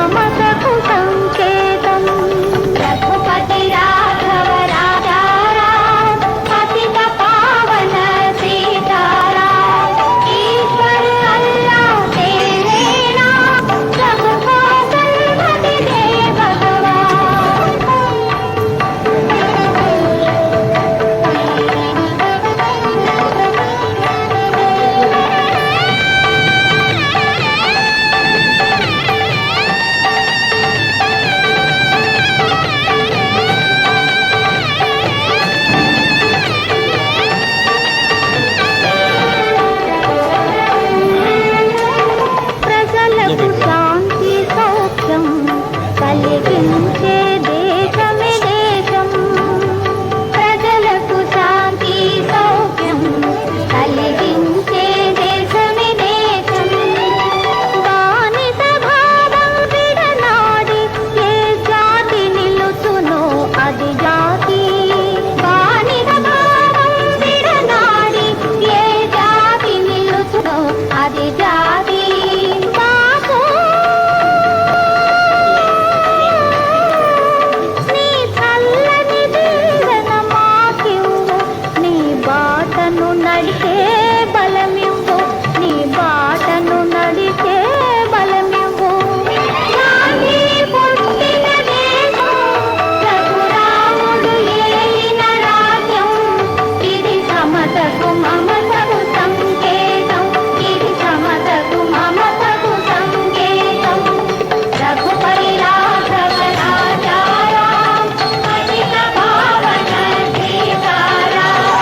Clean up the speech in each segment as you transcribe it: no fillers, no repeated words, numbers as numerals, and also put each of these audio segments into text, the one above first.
మమతకు సంకేతం రఘుపతి రాఘవ రాజా రామ పతిత పావన సీతారామ ఈశ్వర్ అల్లా तेरे नाम सबको सन्मति दे ప్రజలకు శాంతి సౌఖ్యం కలిగించే దేశమే దేశం ప్రజలకు శాంతి సౌఖ్యం కలిగించే దేశమే దేశం బానిస భావం విడనాడి ఏ జాతి నిలుచునో అది జాతి బానిస భావం విడనాడి ఏ జాతి నిలుచునో అది జాతి బాపు నీ చల్లని దీవెన మాకివ్వు నీ బాటను నడిచే బలమివ్వు నీ బాటను నడిచే బలమివ్వు శాంతి పుట్టిన దేశం రఘురాముడు ఏలిన రాజ్యం ఇది సమతకు మమతకు సంకేతం ఇది సమతకు మమతకు సంకేతం రఘుపతి రాఘవ రాజా రామ పతిత పావన సీతారామ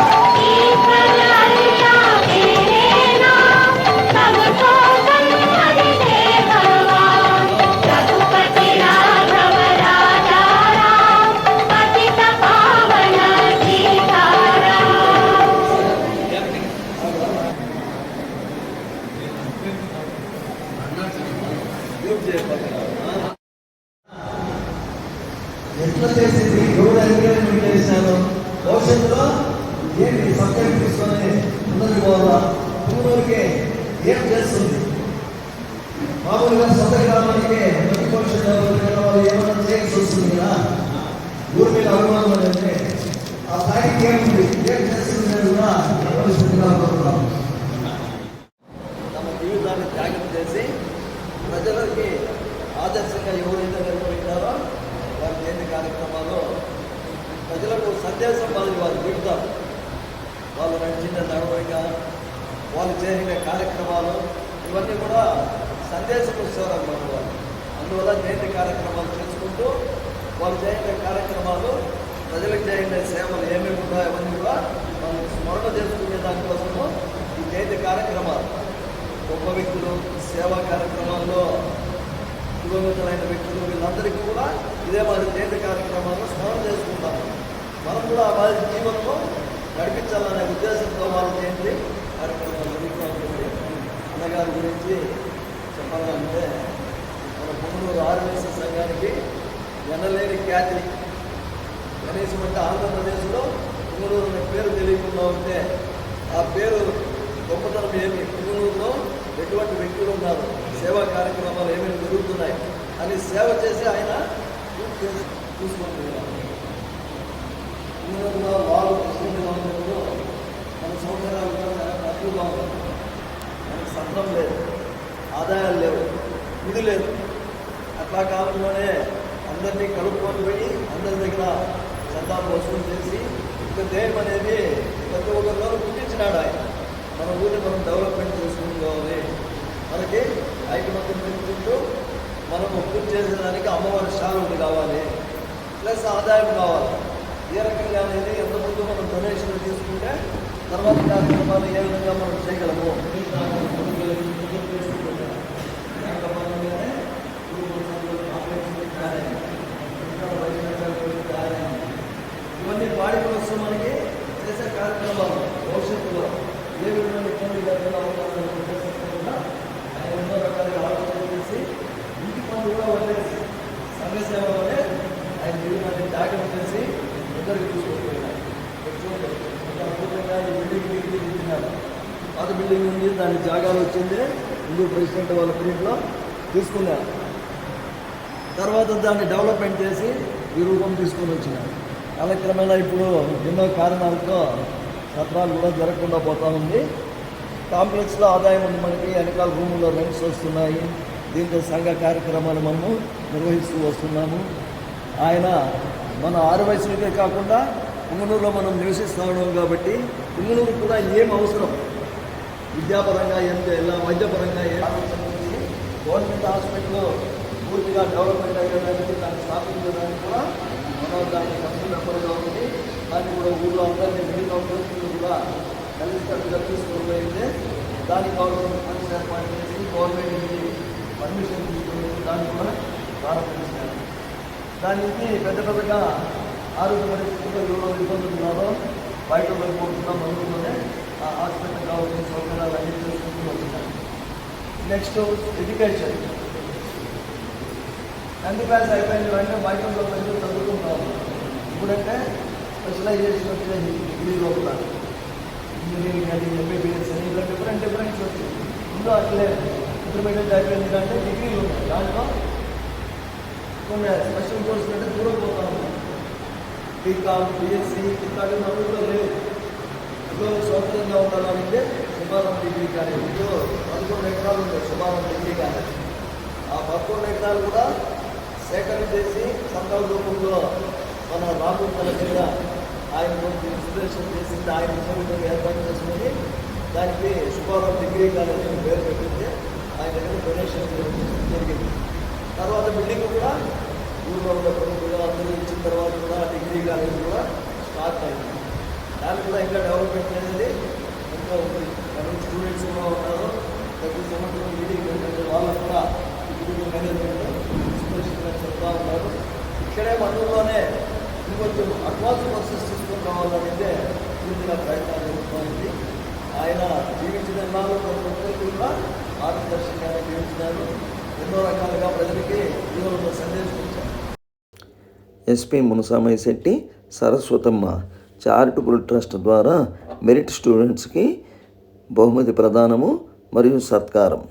ఈశ్వర్ అల్లా तेरे नाम सबको सन्मति दे भगवान रघुपति राघव राजा राम पतित पावन सीताराम ఎట్లా చేసింది ఎవరు ఎంకరేజ్మెంట్ చేశారు భవిష్యత్తులో ఏంటి సబ్జెక్ట్ తీసుకొని ముందుకు పోవాలా పుంగనూరుకి ఏం చేస్తుంది మామూలుగా సొంత గ్రామానికి వాళ్ళు ఏమైనా చేయాల్సి వస్తుంది కదా ఊరి మీద అభిమానం అంటే ఆ స్థాయికి ఏముంది ఏం చేస్తుంది నేను కూడా ఆలోచించుగా కోరుతున్నాం తమ జీవితాన్ని త్యాగం చేసి ప్రజలకి ఆదర్శంగా ఎవరైతే నిలబడినారో వారి జయంతి కార్యక్రమాల్లో ప్రజలకు సందేశం వారి జీవితాలు వాళ్ళు నడిచిన నడవడిక వాళ్ళు చేసిన కార్యక్రమాలు ఇవన్నీ కూడా సందేశం ఇస్తారన్నమాట వాళ్ళు అందువల్ల జయంతి కార్యక్రమాలు చేసుకుంటూ వాళ్ళు చేసిన కార్యక్రమాలు ప్రజలకు చేసిన సేవలు ఏమేమి ఉన్నాయో అవన్నీ కూడా మనం స్మరణ చేసుకునే దానికోసము ఈ జయంతి కార్యక్రమాలు గొప్ప వ్యక్తులు సేవా కార్యక్రమాల్లో దివంగతులైన వ్యక్తులు వీళ్ళందరికీ కూడా ఇదే వారి జయంతి కార్యక్రమాలను స్మరణ చేసుకుంటాము మనం కూడా వారి జీవనంలో నడిపించాలనే ఉద్దేశంతో వారి జయంతి కార్యక్రమాలు జరుగుతూ ఉంటుంది. అన్నగారి గురించి చెప్పాలంటే మన పుంగనూరు ఆర్ఎస్ఎస్ సంఘానికి ఎనలేని ఖ్యాతి కనీసం అంటే ఆంధ్రప్రదేశ్లో పుంగనూరు అనే పేరు తెలియకుండా ఉంటే ఆ పేరు గొప్పతనం ఏమి పుంగనూరులో ఎటువంటి వ్యక్తులు ఉన్నారు సేవా కార్యక్రమాలు ఏమేమి జరుగుతున్నాయి అని సేవ చేసి ఆయన చూసుకుంటున్నారు. పుంగనూరులో వాళ్ళు కృష్ణలో మన సౌకర్యాలు చాలా తక్కువగా ఉంది. మనకు సత్రం లేదు, ఆదాయాలు లేవు, ఇది లేదు. అట్లా కాలంలోనే అందరినీ కలుపుకొని పోయి అందరి దగ్గర చందాలు వసూలు చేసి ఇంకా దేయం అనేది ప్రతి ఒక్కరిలో గుర్తించినాడు ఆయన. మన ఊరిని మనం డెవలప్మెంట్ చేసుకోవాలి, మనకి ఐకమత్యం పెంచుకుంటూ మనము పూర్తి చేసేదానికి అమ్మవారి శాలువులు కావాలి, ప్లస్ ఆదాయం కావాలి. ఏ రకంగా అనేది ఎంతమంది మనం డొనేషన్లు తీసుకుంటే తర్వాత కార్యక్రమాలు ఏ విధంగా మనం చేయగలము ఇవన్నీ వాడి కోసం మనకి చేసే కార్యక్రమాలు భవిష్యత్తులో ఏ విధంగా ఇబ్బంది లేకుండా అవకాశాలు ఆయన ఎన్నో రకాలుగా ఆలోచన చేసి ఇంటి పనులు కూడా వదిలేసి సంఘ సేవలోనే ఆయన జీవితాన్ని త్యాగం చేసి ఇద్దరికి తీసుకుపోయినారు. అద్భుతంగా ఈ బిల్డింగ్ తీసుకున్నారు. పాత బిల్డింగ్ ఉంది, దాని జాగాలు వచ్చింది, హిందూ ప్రెసిడెంట్ వాళ్ళ ప్రింట్లో తీసుకున్నారు. తర్వాత దాన్ని డెవలప్మెంట్ చేసి ఈ రూపం తీసుకొని వచ్చినారు. కాలక్రమేణా ఇప్పుడు ఎన్నో కారణాలతో సత్రాలు కూడా జరగకుండా పోతూ ఉంది. కాంప్లెక్స్లో ఆదాయం ఉంది మనకి, వెనకాల రూముల్లో రెంట్స్ వస్తున్నాయి. దీంతో సంఘ కార్యక్రమాలు మనము నిర్వహిస్తూ వస్తున్నాము. ఆయన మన ఆరువయసులకే కాకుండా పుంగనూరులో మనం నివసిస్తూ ఉన్నాం కాబట్టి పుంగనూరు కూడా ఏం అవసరం, విద్యాపరంగా ఎలా వైద్యపరంగా ఏ గవర్నమెంట్ హాస్పిటల్ పూర్తిగా డెవలప్మెంట్ అయ్యేదానికి దాన్ని స్థాపించడానికి కూడా మనం దాన్ని కష్టపడగా ఉంది. దాన్ని కూడా ఊళ్ళో అందరినీ మిగతా ప్రభుత్వం కూడా కలిసికట్టుగా తీసుకుపోయింది. దానికి కావాల్సిన ఫండ్స్ ఏర్పాటు చేసి గవర్నమెంట్ పర్మిషన్ తీసుకుని దాన్ని కూడా ప్రారంభించారు. దానికి పెద్దగా ఆరోగ్య పరిస్థితుల్లో ఎవరో ఇబ్బందులు ఉన్నారో బయట వెళ్ళిపోతున్నాం అందులోనే ఆ హాస్పిటల్ కావాల్సిన సౌకర్యాలు అన్ని చేసుకుంటూ వస్తున్నాయి. Next education. 10th క్లాస్ అయిపోయిన వెంటనే బయటలో వెళ్ళి చదువుకుంటాము. ఇప్పుడంటే స్పెషలైజేషన్ వచ్చే డిగ్రీ లోపల ఇంజనీరింగ్ అని ఎంబీబీఎస్ అని ఇలా డిఫరెంట్స్ వచ్చాయి. ఇందులో అట్లే ఇంటర్మీడియట్ అయిపోయింది అంటే డిగ్రీలు ఉన్నాయి. దాంట్లో కొన్ని స్పెషల్ కోర్సులు అంటే దూరం పోతా ఉన్నాయి. బీకామ్, బీఎస్సీ ఇట్లాంటి నలుగురిలో లేవు. ఇంకో సౌకర్యంగా ఉండాలంటే శుభారం డిగ్రీ కానీ ఇంకో 11 ఎకరాలు ఉంటాయి శుభారం డిగ్రీ కానీ. ఆ 11 ఎకరాలు కూడా సేకరణ చేసి సంతాల రూపంలో మన రాము తన దగ్గర ఆయన కొంచెం ఇన్స్పిరేషన్ చేసింది. ఆయన ఉద్యోగంగా ఏర్పాటు చేసుకుని దానికి శుభారం డిగ్రీ కాలేజ్ అని పేరు పెట్టింది. ఆయన దగ్గర డొనేషన్ జరిగింది. తర్వాత బిల్డింగ్ కూడా ఊళ్ళో ఉన్న ప్రముఖులు అందరూ ఇచ్చిన తర్వాత కూడా డిగ్రీ కాలేజ్ కూడా స్టార్ట్ అయింది. దాన్ని కూడా ఇంకా డెవలప్మెంట్ అనేది ఇంకా ఉంది. కానీ స్టూడెంట్స్ కూడా ఉన్నారు. ప్రతి సంవత్సరం మీటింగ్ ఏంటంటే వాళ్ళకు కూడా ఇప్పుడు మేనేజ్మెంట్ ఇన్స్పిరేషన్ చెప్తా ఉన్నారు. ఇక్కడే మండలంలోనే ఇంకొంచెం అడ్వాన్స్ కోర్సెస్ తీసుకొని రావాలనేదే పూర్తిగా ప్రయత్నాలు జరుగుతుంది. ఆయన జీవించిన నాలుగు ప్రతి ఒక్కరికి కూడా మార్గదర్శకంగా జీవించినారు. ఎన్నో రకాలుగా ప్రజలకి జీవనంలో సందేశం ఇచ్చారు. SP Munasamayya Shetty Saraswatamma charitable trust ద్వారా మెరిట్ స్టూడెంట్స్కి బహుమతి ప్రదానము మరియు సత్కారం.